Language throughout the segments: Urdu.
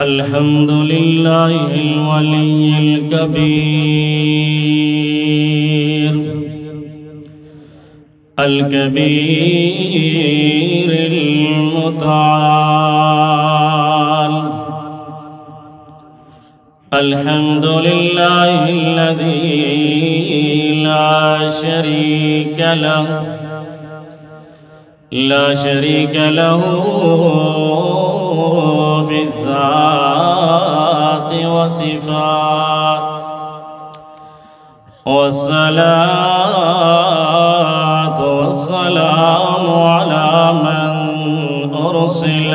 الحمد لله الولي الكبير المتعال. الحمد لله الذي لا شريك له في الذات والصفات، والصلاة والسلام على من أرسل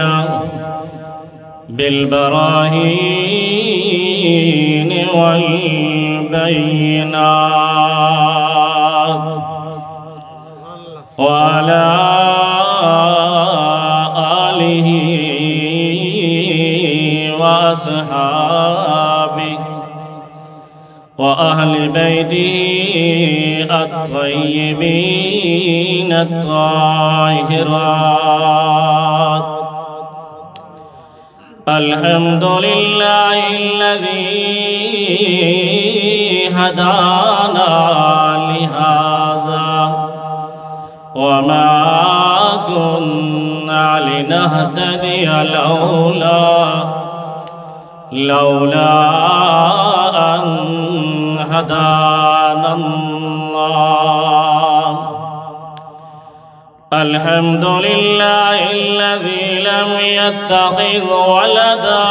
بالبراهين والبينات، وعلى آله وأصحابه وأهل بيته الطيبين الطاهرات. الحمد لله الذي هدانا لهذا وما كنا لنهتدي لولا أن هدانا الله. الحمد لله الذي لم يتخذ ولدا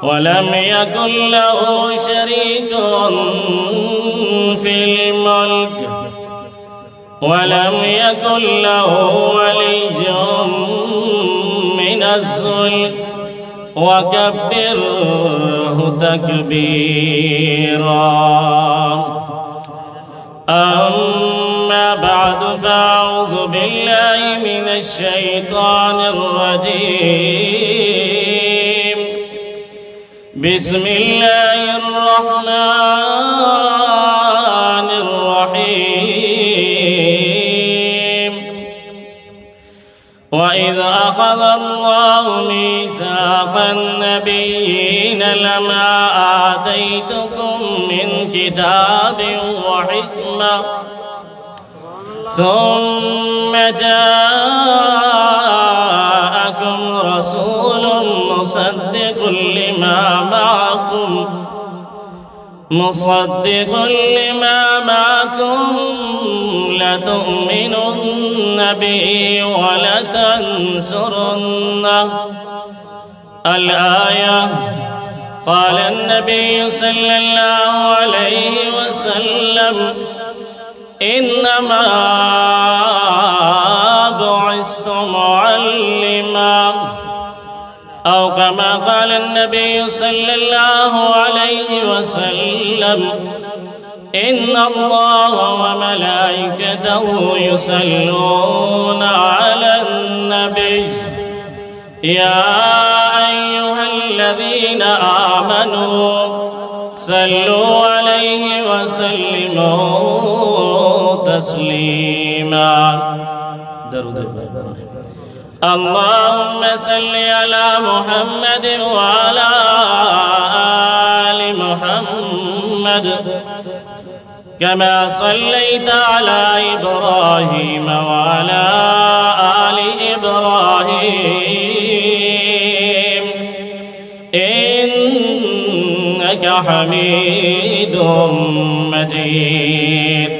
ولم يكن له شريك في الملك ولم يكن له ولي من الذل وكبره تكبيرا. أما بعد، فأعوذ بالله من الشيطان الرجيم. بسم الله الرحمن الرحيم. وإذ أخذ الله ميثاق النبيين لما آتيتكم من كتاب وحكمة ثم جاءكم رسول مصدق لما معكم لتؤمنن به ولتنصرنه. الآية. قال النبي صلى الله عليه وسلم: إنما بعثت معلما، أو كما قال النبي صلى الله عليه وسلم: إن الله وملائكته يصلون على النبي يا أيها الذين آمنوا صلوا عليه وسلموا تسليما. اللهم صل على محمد وعلى آل محمد كما صليت على إبراهيم وعلى آل إبراهيم إنك حميد مجيد.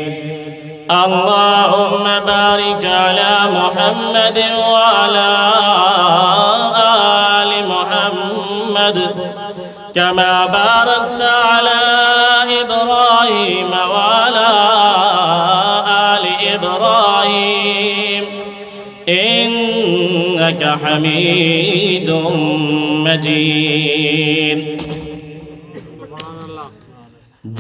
اللهم بارك على محمد وعلى آل محمد كما باركت على إبراهيم وعلى آل إبراهيم إنك حميد مجيد.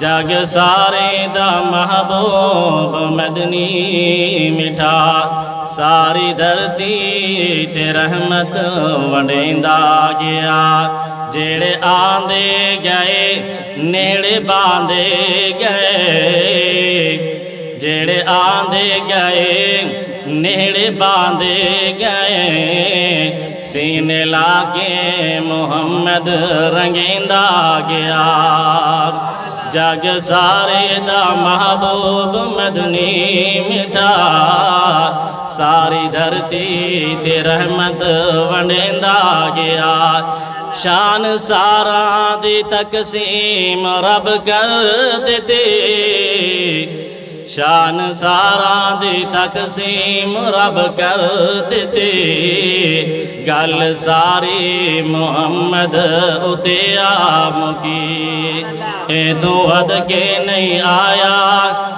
جگ سارے دا محبوب مدنی مٹھا ساری دھرتی تے رحمت ونڈیندا گیا جیڑے آندے گئے نیڑے باندے گئے جیڑے آندے گئے نیڑے باندے گئے سینے لاگے محمد رنگیندا گیا جگ سارے دا محبوب مدنی مٹھا ساری دھرتی تے رحمت ونڈیندا گیا شان سارا دی تقسیم رب کر دیتے شان سارا دی تقسیم رب کر دیتے گل ساری محمد اتے مکی اے تو ود کے نہیں آیا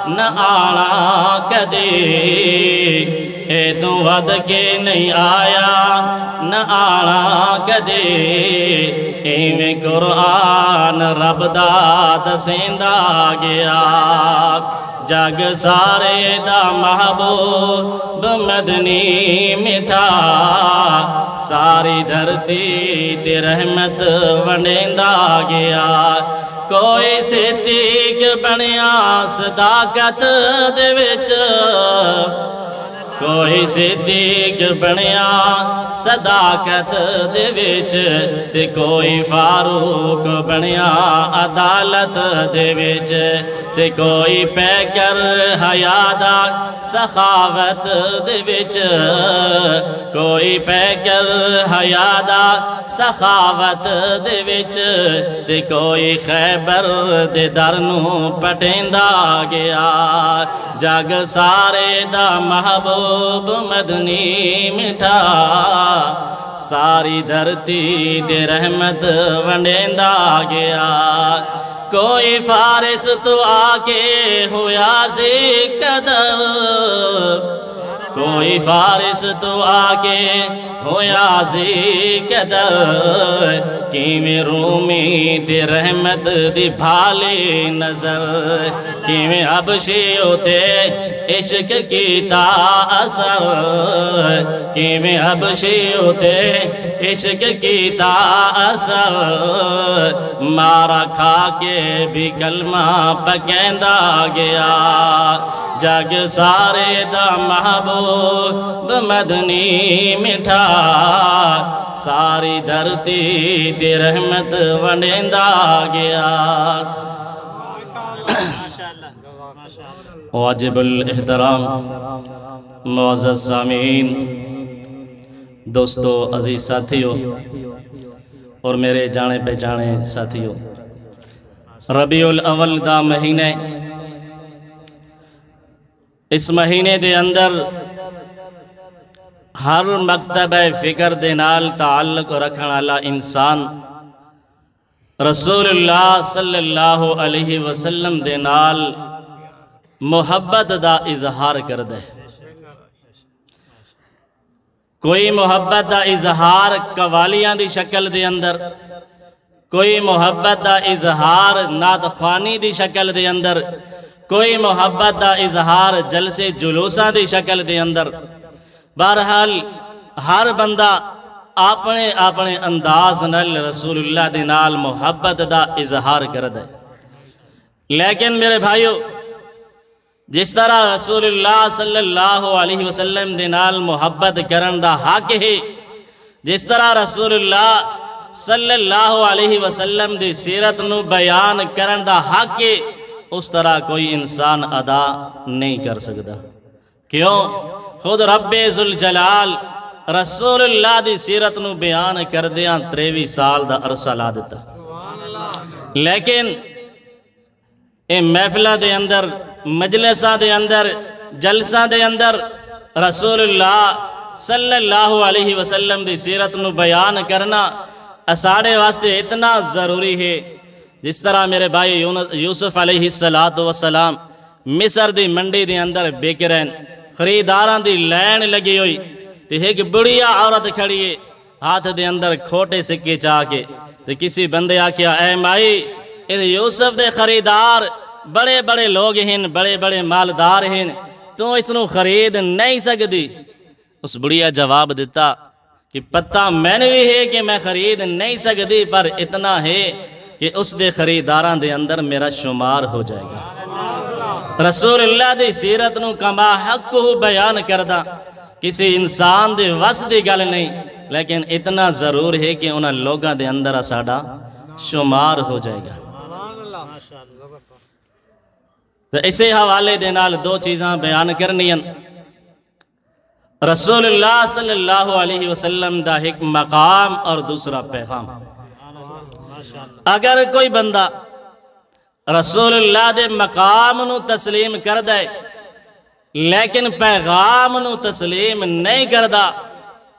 نہ آنا کدے اے تو ود کے نہیں آیا نہ آنا کدے ایویں قرآن رب دا دسیندا گیا جگ سارے دا محبوب مدنی مٹھا ساری دھرتی تے رحمت ونڈیندا گیا کوئی صدیق بنیا صداقت دے وچ کوئی صدیق بنیا صداقت دے وچ تے کوئی فاروق بنیا عدالت دے وچ تے کوئی پیکر حیا دا سخاوت دے وچ کوئی پیکر حیا دا سخاوت دے وچ تے کوئی خیبر دے در نو پٹیندا گیا جگ سارے دا محبوب مدنی مٹھا ساری دھرتی تے رحمت ونڈیندا گیا کوئی فارس تو آکے ہویا سی قدر کوئی فارس تو آکے ہویا سی قدر کیویں رومی تے رحمت دی بھالی نظر کیویں حبشیوں تے عشق کیتا اثر کیویں حبشیوں تے عشق کیتا اثر مارا کھا کے بھی کلمہ پکیندا گیا جگ سارے دا محبوب مدنی مٹھا ساری دھرتی تے رحمت ونڈیندا گیا واجب الاحترام معزز سامعین دوستو عزیز ساتھیوں اور میرے جانے پہچانے ساتھیوں ربیع الاول دا مہینے اس مہینے دے اندر ہر مکتبہ فکر دے نال تعلق رکھن والا انسان رسول اللہ صلی اللہ علیہ وسلم دے نال محبت دا اظہار کر دے کوئی محبت دا اظہار قوالیاں دی شکل دے اندر کوئی محبت دا اظہار نعت خوانی دی شکل دے اندر کوئی محبت دا اظہار جلسے جلوساں دی شکل دے اندر بہرحال ہر بندہ اپنے اپنے انداز نال رسول اللہ دے نال محبت دا اظہار کر دے لیکن میرے بھائیو جس طرح رسول اللہ صلی اللہ علیہ وسلم دے نال محبت کرن دا حق ہے جس طرح رسول اللہ صلی اللہ علیہ وسلم دی سیرت نو بیان کرن دا حق ہے اس طرح کوئی انسان ادا نہیں کر سکتا کیوں خود رب ذوالجلال رسول اللہ دی سیرت نو بیان کر دیاں 23 سال دا عرصہ لا دیتا لیکن اے محفلہ دے اندر مجلسہ دے اندر جلسہ دے اندر رسول اللہ صلی اللہ علیہ وسلم دی سیرت نو بیان کرنا اساڑے واسطے اتنا ضروری ہے جس طرح میرے بھائی یوسف علیہ السلام مصر دی منڈی دے اندر بیکرین خریداراں دی لین لگی ہوئی تے ایک بڑیا عورت کھڑی ہے ہاتھ دے اندر کھوٹے سکے چاہ کے تے کسی بندے آکیا اے مائی یوسف دے خریدار بڑے بڑے لوگ ہیں، بڑے بڑے مالدار ہیں، تو اس نو خرید نہیں سکتی۔ اس بڑیا جواب دیتا کہ پتہ میں نے بھی ہے کہ میں خرید نہیں سکتی، پر اتنا ہے کہ اس دے خریداراں دے اندر میرا شمار ہو جائے گا۔ رسول اللہ دی سیرت نو کما حق کو بیان کردہ کسی انسان دے وس دی گل نہیں، لیکن اتنا ضرور ہے کہ انہاں لوگاں دے اندر ساڈا شمار ہو جائے گا۔ تو اسے حوالے دے نال دو چیزاں بیان کرنی ہیں۔ رسول اللہ صلی اللہ علیہ وسلم دا ایک مقام اور دوسرا پیغام۔ اگر کوئی بندہ رسول اللہ دے مقام نو تسلیم کر دے لیکن پیغام نو تسلیم نہیں کردا،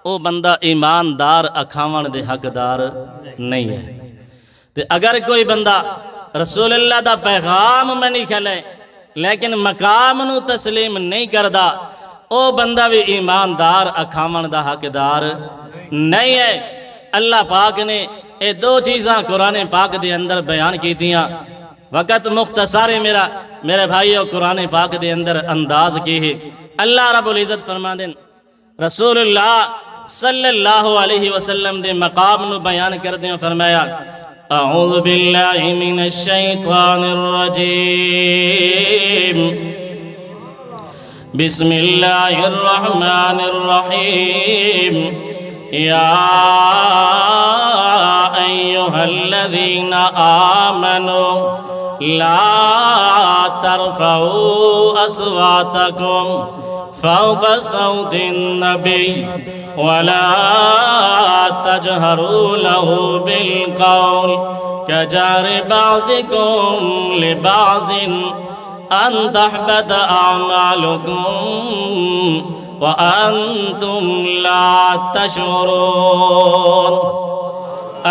وہ بندہ ایماندار اکھاون دے حقدار نہیں ہے۔ تے اگر کوئی بندہ رسول اللہ دا پیغام میں نہیں کھلے لیکن مقام نو تسلیم نہیں کردا، وہ بندہ بھی ایماندار اکھاون دا حقدار نہیں ہے۔ اللہ پاک نے یہ دو چیزاں قرآن پاک دے اندر بیان کی دیاں۔ وقت مختصر ہے میرے بھائیو، قرآن پاک دے اندر انداز کی ہے۔ اللہ رب العزت فرما دیں، رسول اللہ صلی اللہ علیہ وسلم دے مقام نو بیان کر دیں، فرمایا اعوذ باللہ من الشیطان الرجیم بسم اللہ الرحمن الرحیم یا ایہا الذین آمنوا لا ترفعوا اصواتکم فوق صوت النبی ولا تجهروا له بالقول كجهر بعضكم لبعض أن تحبط أعمالكم وأنتم لا تشعرون۔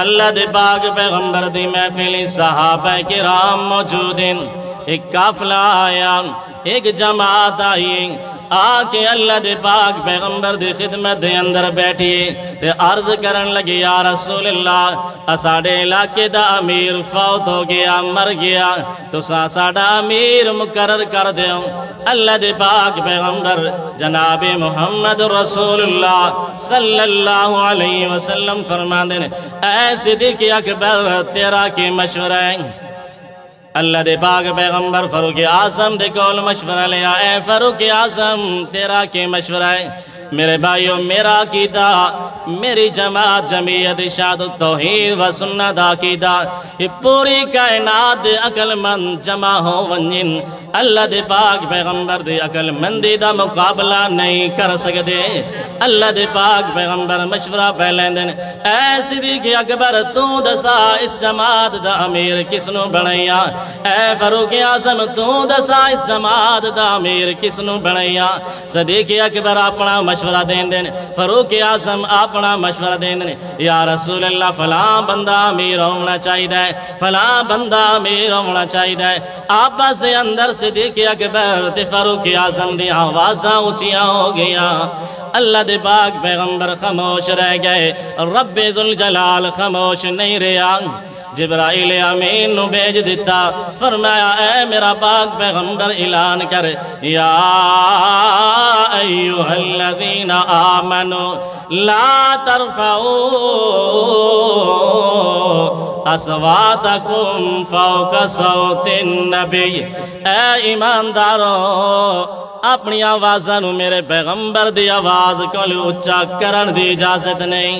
اللہ دے پاک پیغمبر دی محفل صحابہ کرام موجود ہیں، ایک قافلہ آیا، ایک جماعت آئی، آکے اللہ دے پاک پیغمبر دی خدمت دے اندر بیٹھی تے عرض کرن لگی، یا رسول اللہ اساڑے علاقے دا امیر فوت ہو گیا، مر گیا، تو ساڑا امیر مقرر کر دیوں۔ اللہ دے پاک پیغمبر جناب محمد رسول اللہ صلی اللہ علیہ وسلم فرما دیں، اے صدیق اکبر تیرا کی مشورہ ہے؟ اللہ دے پاک پیغمبر فاروق اعظم دے کول مشورہ لیا، اے فاروق اعظم تیرا کی مشورہ ہے؟ میرے بھائیو، میرا عقیدہ، میری جماعت جمعیت ارشاد التوحید و سنت عقیدہ، یہ پوری کائنات عقل مند جمع ہو ونجن اللہ دے پاک پیغمبر دے عقل مندی دا مقابلہ نہیں کر سکتے۔ اللہ دے پاک پیغمبر مشورہ پہلے دن، اے صدیق اکبر تو دسا اس جماعت دا امیر کس نو بنایا؟ اے فاروق اعظم تو دسا اس جماعت دا امیر کس نو بنایا؟ صدیق اکبر اپنا مشورہ دین دین، فاروق اعظم اپنا مشورہ دین دین، یا رسول اللہ فلاں بندہ امیر ہونا چاہیے، فلاں بندہ امیر ہونا چاہیے۔ آپس دے اندر صدیق اکبر تے فاروق اعظم دی آوازاں اونچیاں ہو گیا۔ اللہ دے پاک پیغمبر خاموش رہ گئے، رب ذوالجلال خاموش نہیں رہا۔ جبرائیل امین نو بھیج دیتا، فرمایا اے میرا پاک پیغمبر اعلان کر، یا ایوہ الذین آمنوا لا ترفعوا اصواتکم فوق صوت النبی۔ اے ایماندارو، اپنی آوازاں نو میرے پیغمبر دی آواز کو اونچا کرن دی اجازت نہیں۔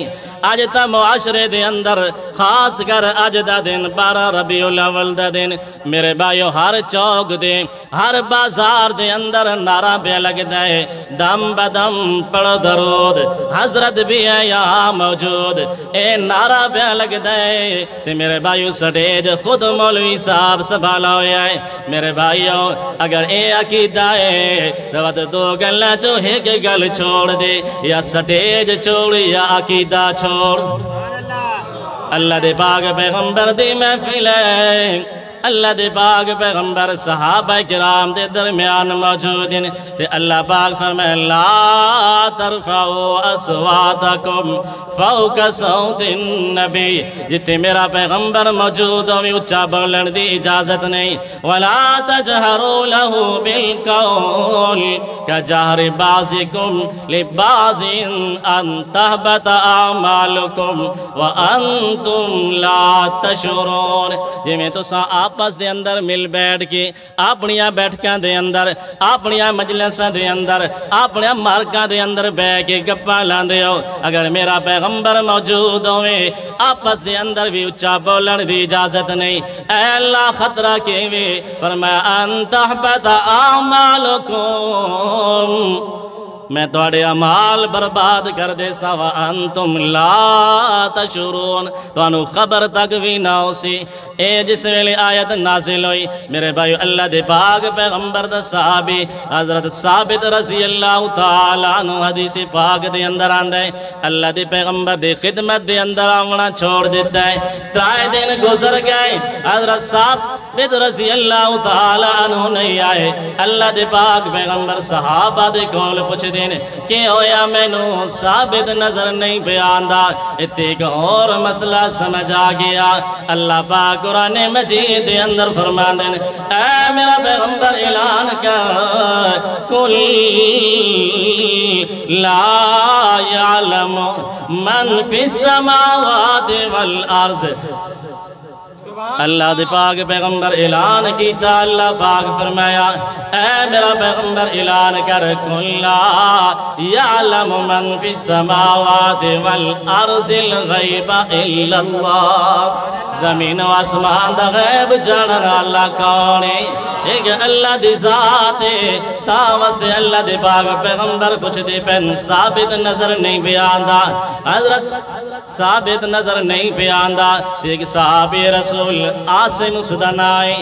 آج تا معاشرے دے اندر خاص کر آج دا دن 12 ربیع الاول دا دن میرے بھائیو، ہر چوک دے ہر بازار دے اندر نعرہ پہ لگتا ہے، دم بدم پڑھو درود، حضرت بھی ہے یہاں موجود، اے نعرہ پہ لگتا ہے۔ تے میرے بھائیو سٹیج خود مولوی صاحب سنبھالا ہویا ہے۔ میرے بھائیو اگر اے عقیدہ ہے تو دو گلہ جو ایک گل چھوڑ دے، یا سٹیج چھوڑ یا عقیدہ چھوڑ۔ اللہ دے پاک پیغمبر دی محفل ہے، اللہ دے پاک پیغمبر صحابہ کرام دے درمیان موجود ہیں تے اللہ پاک فرمائے لا ترفعوا اصواتکم فوق صوت النبی جتے میرا پیغمبر موجود ہوئی اچھا بولن دی اجازت نہیں ولا تجہروا له بالقول کجہر بعضکم لبعض ان تہبط اعمالکم وانتم لا تشعرون جی میں تو سا آپس دے اندر مل بیٹھ کے اپنیاں بیٹھکاں دے اندر اپنیاں مجلساں دے اندر اپنیاں مارکاں دے اندر بے کے گپاں لاندے ہو اگر میرا پیغمبر موجود ہوئے آپس دے اندر بھی اچھا بولن دی اجازت نہیں اے اللہ خطرہ کیوے فرمایا ان تحبط اعمالکم میں توڑے عمال برباد کر دے سا وانتم لا تشعرون تو انو خبر تک بھی نہ ہوسی اے جس ویلے آیت نازل ہوئی میرے بھائیو اللہ دے پاک پیغمبر دا صحابی حضرت ثابت رضی اللہ تعالیٰ عنہ حدیث پاک دے اندر آندے اللہ دے پیغمبر دے خدمت دے اندر آونا چھوڑ دیتا ہے ترائے دن گزر گئے حضرت ثابت رضی اللہ تعالیٰ عنہ نہیں آئے اللہ دے پاک پیغمبر صحابہ دے کول پوچھ دین کہ ہویا میں نو ثابت نظر نہیں بیاندہ ایک اور مسئلہ سمجھ آ گیا اللہ پاک قرآن مجید دے اندر فرما دین اے میرا پیغمبر اعلان کر کل لا یعلم من فی السماوات والارض اللہ دے پاک پیغمبر اعلان کیتا اللہ پاک فرمایا اے میرا پیغمبر اعلان کر کل لا یعلم من فی السماوات والارض الغیب الا اللہ زمین و آسمان دا غیب جاننا اللہ کونے ایک اللہ دی ذات تاوس دے اللہ دے پاک پیغمبر کچھ دے پین ثابت نظر نہیں بیاندہ حضرت ثابت نظر نہیں بیاندہ ایک صحابی رسول آسم اسدن آئے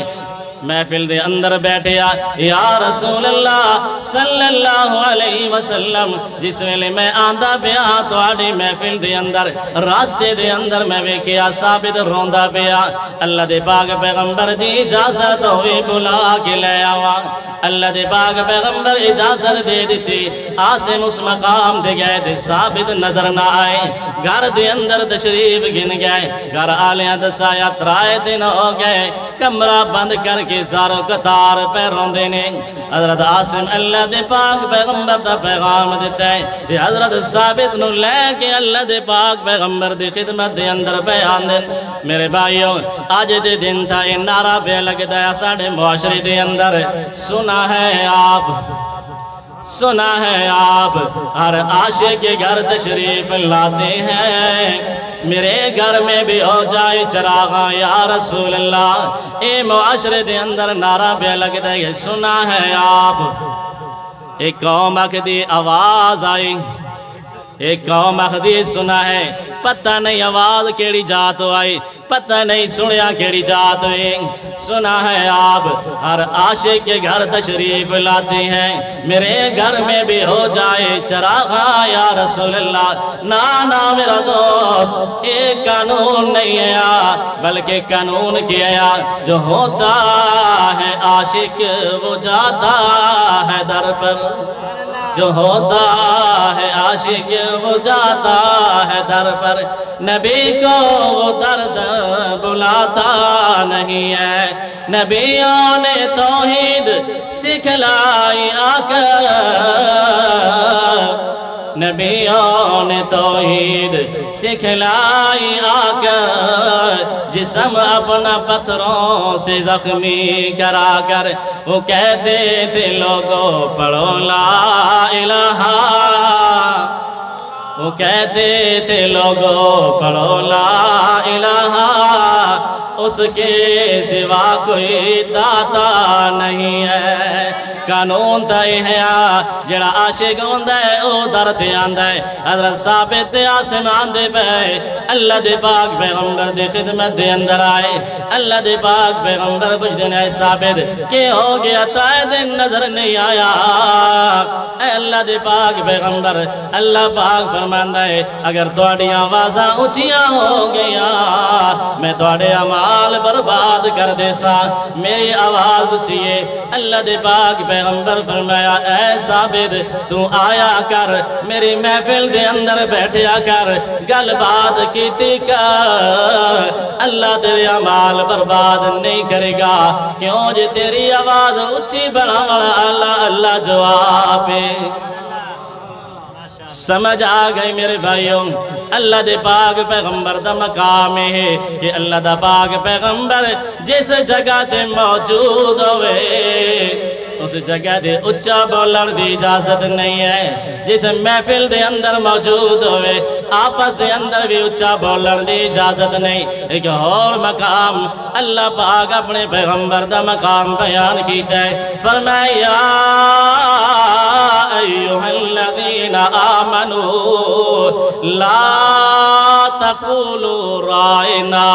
محفل دے اندر بیٹھے یا رسول اللہ صلی اللہ علیہ وسلم جس ویلے میں آندہ پیا تو آڑی محفل دے اندر راستے دے اندر میں ویکیا ثابت روندہ پیا اللہ دے پاک پیغمبر جی اجازت ہوئی بلا کے لے آوا اللہ دے پاک پیغمبر اجازت دے دیتی آسم اس مقام دے گئے دے ثابت نظر نہ آئے گھر دے اندر تشریف گن گئے گھر آلیاں دسایا ترائے دن ہو گئے کمرہ بند کر کے ساروں قطار پہ روندے نے حضرت آسم اللہ دے پاک پیغمبر دا پیغام دیتا ہے یہ حضرت ثابت نو لے کے اللہ دے پاک پیغمبر دی خدمت دے اندر بیان دیں میرے بھائیوں آج دے دن تھا یہ نعرہ بے لگ دیا ساڑھے معاشرے دے اندر سنا ہے آپ ہر عاشق کے گھر تشریف لاتے ہیں میرے گھر میں بھی ہو جائے چراغاں یا رسول اللہ اے معاشرے دے اندر نعرہ بے لگ دے سنا ہے آپ ایک قوم اکھدی آواز آئی ایک قوم اکھدی سنا ہے پتہ نہیں آواز کیڑی جات آئی پتہ نہیں سنیا کیڑی جات ہوئی سنا ہے آپ ہر عاشق کے گھر تشریف لاتے ہیں میرے گھر میں بھی ہو جائے چراغاں یا رسول اللہ نا میرا دوست ایک قانون نہیں ہے بلکہ قانون کیا جو ہوتا ہے عاشق وہ جاتا ہے در پر جو ہوتا ہے عاشق وہ جاتا ہے در پر نبی کو وہ درد بلاتا نہیں ہے نبیوں نے توحید سکھلائی آ کر نبیوں نے توحید سکھلائی آ کر جسم اپنا پتھروں سے زخمی کرا کر وہ کہتے تھے لوگوں پڑھو لا الہ وہ کہتے تھے لوگوں پڑھو لا الہ اس کے سوا کوئی داتا نہیں ہے قانون تا یہ ہے جڑا عاشق ہوندا ہے او در تے آندا ہے حضرت ثابت آسمان دے پہ اللہ دے پاک پیغمبر دے خدمت دے اندر آئے اللہ دے پاک پیغمبر پوچھدے نے ثابت کہ ہو گیا تائے دن نظر نہیں آیا اے اللہ دے پاک پیغمبر اللہ پاک فرماندا ہے اگر تواڈی آوازاں اونچیاں ہو گیا میں تواڈے اعمال برباد کر دے سا میری آواز اونچی ہے اللہ دے پاک پیغمبر فرمایا اے ثابت تو آیا کر میری محفل دے اندر بیٹھیا کر گل بات کیتی کر اللہ تیرے اعمال برباد نہیں کرے گا کیوں جے تیری آواز اونچی بنا والا اللہ اللہ جواب ہے سمجھ آ گئی میرے بھائیوں اللہ دے پاک پیغمبر دا مقام ہے کہ اللہ دا پاک پیغمبر جس جگہ تے موجود ہوئے اس جگہ دے اچھا بولن دی اجازت نہیں ہے جس محفل دے اندر موجود ہوئے آپس دے اندر بھی اچھا بولن دی اجازت نہیں ایک اور مقام اللہ پاک اپنے پیغمبر دا مقام بیان کیتا ہے فرمایا ایوہ الذین آمنوا لا تقولوا رائنا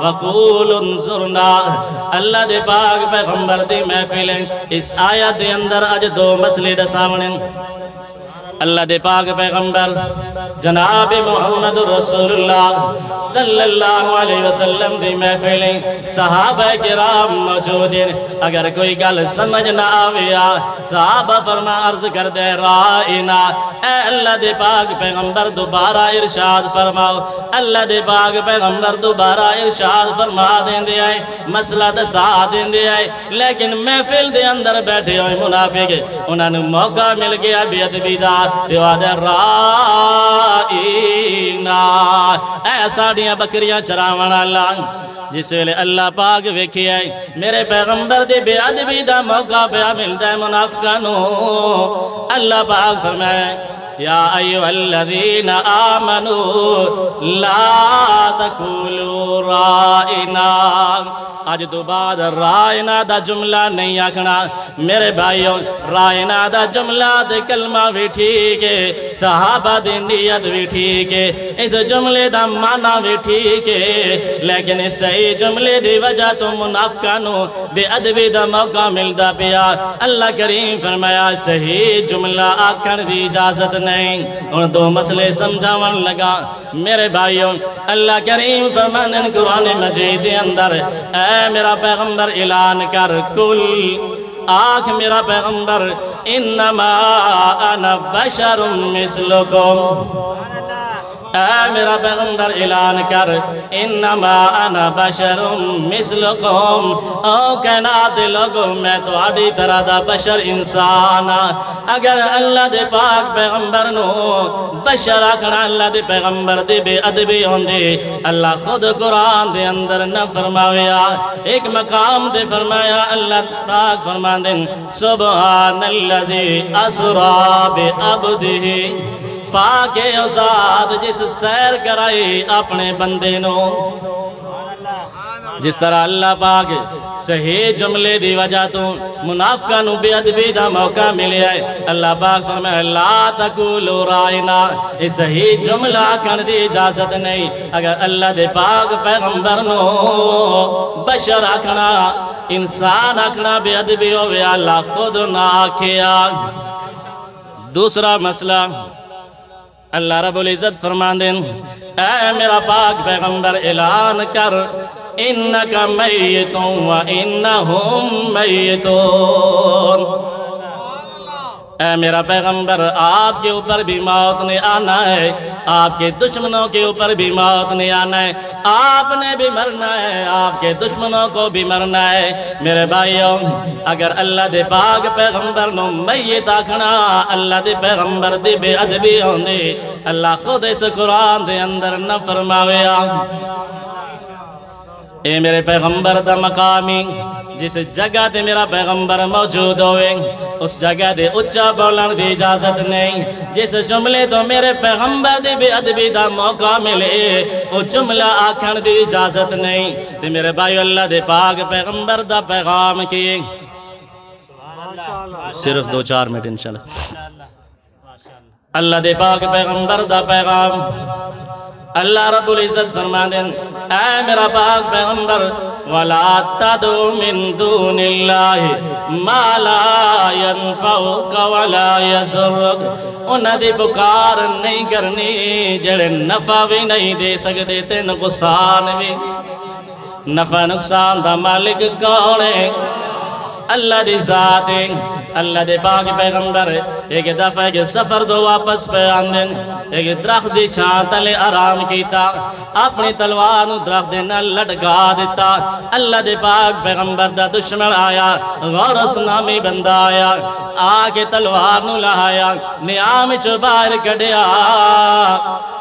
وقولوا انظرنا اللہ دے پاک پیغمبر دی محفل اس آیت دے اندر اج دو مسئلے دے سامنے اللہ دے پاک پیغمبر جناب محمد رسول اللہ صلی اللہ علیہ وسلم دی محفلیں صحابہ کرام موجود ہیں اگر کوئی گل سمجھ نہ آویا صحابہ فرما عرض کر دے رائنا اے اللہ دے پاک پیغمبر دوبارہ ارشاد فرماؤ اللہ دے پاک پیغمبر دوبارہ ارشاد فرما دیں دے آئے مسئلہ دسا دیں دے آئے لیکن محفل دے اندر بیٹھے ہوئے منافق انہوں نے موقع مل گیا بیعدبی دا دیواد رائنا ایسا ڈیاں بکریاں چراوان اللہ جس ویلے اللہ پاک ویکھی ہے میرے پیغمبر دے بے ادبی دا موقع پہ ملتا ہے منافقانو اللہ پاک فرمائے یا ایوہ الذین آمنوا لا تقولوا رائنا آج تو بعد رائنا دا جملہ نہیں آکھنا میرے بھائیوں رائنا دا جملہ دے کلمہ بھی ٹھیک ہے صحابہ دی نیت بھی ٹھیک ہے اس جملے دا معنی بھی ٹھیک ہے لیکن اس صحیح جملے دی وجہ تو منافقانو بے ادبی دا موقع ملدا پیا اللہ کریم فرمایا صحیح جملہ آکھن دی اجازت نہیں اور دو مسئلے سمجھاون لگا میرے بھائیوں اللہ کریم فرماندن قرآن مجید دے اندر اے میرا پیغمبر اعلان کر کل آنکھ میرا پیغمبر انما انا بشر مثلکم اے میرا پیغمبر اعلان کر انما انا بشر مثلکم او کائنات لوگو میں تو آڈی طرح دا بشر انسان اگر اللہ دے پاک پیغمبر نو بشر آکھنا اللہ دے پیغمبر دے بے ادبی ہوندے اللہ خود قرآن دے اندر نہ فرماویا ایک مقام دے فرمایا اللہ پاک فرمان دیں سبحان اللذی اسرا بے عبدہ پاک او ذات جس سیر کرائی اپنے بندے نو جس طرح اللہ پاک صحیح جملے دی وجہ تو منافقہ نو بے ادبی دا موقع ملے آئے اللہ پاک فرمائے لا تقولوا رائنا اس صحیح جملہ کن دی اجازت نہیں اگر اللہ دے پاک پیغمبر نو بشر آکھنا انسان آکھنا بے ادبی ہوئے اللہ خود نہ آکھیا دوسرا مسئلہ اللہ رب العزت فرمان دیں اے میرا پاک پیغمبر اعلان کر انکا میتون و انہم میتون اے میرا پیغمبر آپ کے اوپر بھی موت نے آنا ہے آپ کے دشمنوں کے اوپر بھی موت نے آنا ہے آپ نے بھی مرنا ہے آپ کے دشمنوں کو بھی مرنا ہے میرے بھائیوں اگر اللہ دے پاک پیغمبر نو میت آکھنا اللہ دے پیغمبر دے بے ادبی ہوندے اللہ خود اس قرآن دے اندر نہ فرماویا اے میرے پیغمبر دا مقامی جس جگہ تے میرا پیغمبر موجود ہوئے اس جگہ دے اچھا بولن دی اجازت نہیں جس جملے تو میرے پیغمبر دے بے ادبی دا موقع ملے وہ جملہ آکھن دی اجازت نہیں تے میرے بھائی اللہ دے پاک پیغمبر دا پیغام کی صرف 2-4 منٹ انشاءاللہ اللہ دے پاک پیغمبر دا پیغام اللہ رب العزت فرما دیں اے میرا پاک پیغمبر وَلَا تَدْعُ مِن دُونِ اللَّهِ مَا لَا يَنفَعُكَ وَلَا يَضُرُّكَ انہاں دی پکار نہیں کرنی جڑے نفع بھی نہیں دے سکتے تے نقصان بھی نفع نقصان دا مالک کون ہے اللہ دی ذات ہے اللہ دے پاک پیغمبر ایک دفعہ ایک سفر دو واپس پہ آندن ایک درخت دی چھاں تلے آرام کیتا اپنی تلوار نو درخت دے نال لٹکا دیتا اللہ دے پاک پیغمبر دا دشمن آیا غورس نامی بندہ آیا آکے تلوار نو لہایا نیام چو باہر کڑیا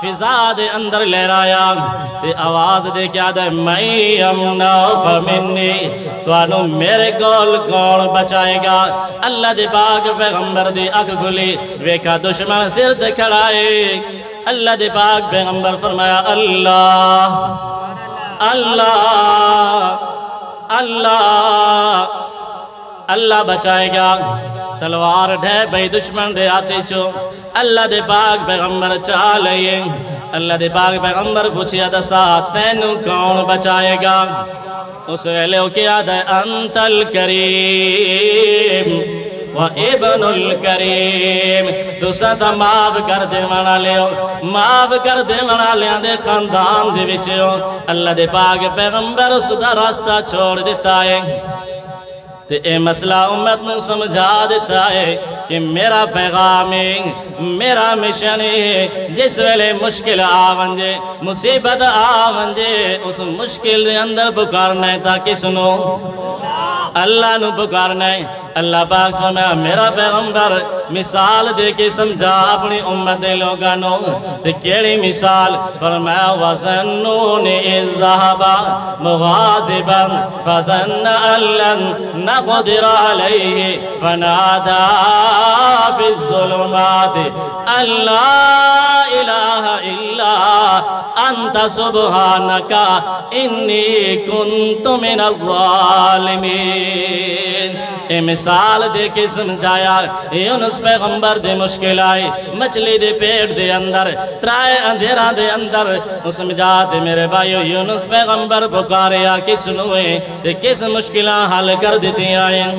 فضا دے اندر لہرایا تے آواز دے کیا دے میں امناؤ فمنی تو انو میرے گول کون بچائے گا اللہ دے پاک پیغمبر دی اکھ کھلی ویکھا دشمن سر تے کھڑائے اللہ دے پاک پیغمبر فرمایا اللہ اللہ اللہ اللہ بچائے گا تلوار ڈھے بھئی دشمن دے آتے چو اللہ دے پاک پیغمبر چالئے اللہ دے پاک پیغمبر پوچھیا دسا تینو کون بچائے گا اس ویلے ہو کیا دے انت الکریم وابن الکریم تو سا معاف کر دے منا لے ہو معاف کر دے منا لے دے خاندان دے بچے ہو اللہ دے پاک پیغمبر اس دا راستہ چھوڑ دیتا ہے تے اے مسئلہ امت نو سمجھا دیتا ہے کہ میرا پیغام ہے میرا مشن ہے جس ویلے مشکل آونجے مصیبت آونجے اس مشکل دے اندر پکارنا ہے تا کس نو اللہ نو پکارنا ہے اللہ پاک فرمایا میرا پیغمبر مثال دے کے سمجھا اپنی امت لوگانو تے کیڑی مثال فرمایا وَظَنُّونِ إِذْ ذَهَبَ مُغَاضِبًا فَظَنَّ أَن لَّن نَّقْدِرَ عَلَيْهِ فَنَادَىٰ فِي الظُّلُمَاتِ أَن لَّا إِلَٰهَ إِلَّا أَنتَ سُبْحَانَكَ إِنِّي كُنتُ مِنَ الظَّالِمِينَ اے مثال دے کے سمجھایا یونس پیغمبر دے مشکل آئی مچھلی دے پیٹ دے اندر ترائے اندھیرہ دے اندر سمجھا دے میرے بھائیو یونس پیغمبر پکاریا کس نوے تے کس مشکلہ حل کر دیتی آئیں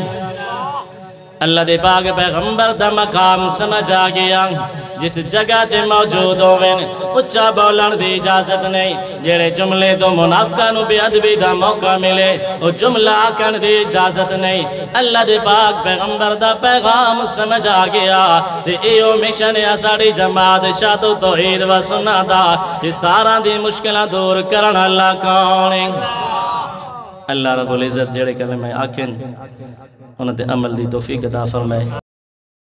اللہ دے پاک پیغمبر دا مقام سمجھ آگیا جس جگہ تے موجود ہوئیں اچھا بولن دی اجازت نہیں جڑے جملے تو منافقہ نو بے ادبی دا موقع ملے وہ جملہ آکن دی اجازت نہیں اللہ دے پاک پیغمبر دا پیغام سمجھ آگیا تے ایو مشن اساڑی جماعت شاہ تو توحید و سنہ دا یہ سارا دی مشکلہ دور کرن اللہ کانے اللہ رب العزت جڑے کلمہ آکن انہوں نے عمل دی توفیق عطا فرمائے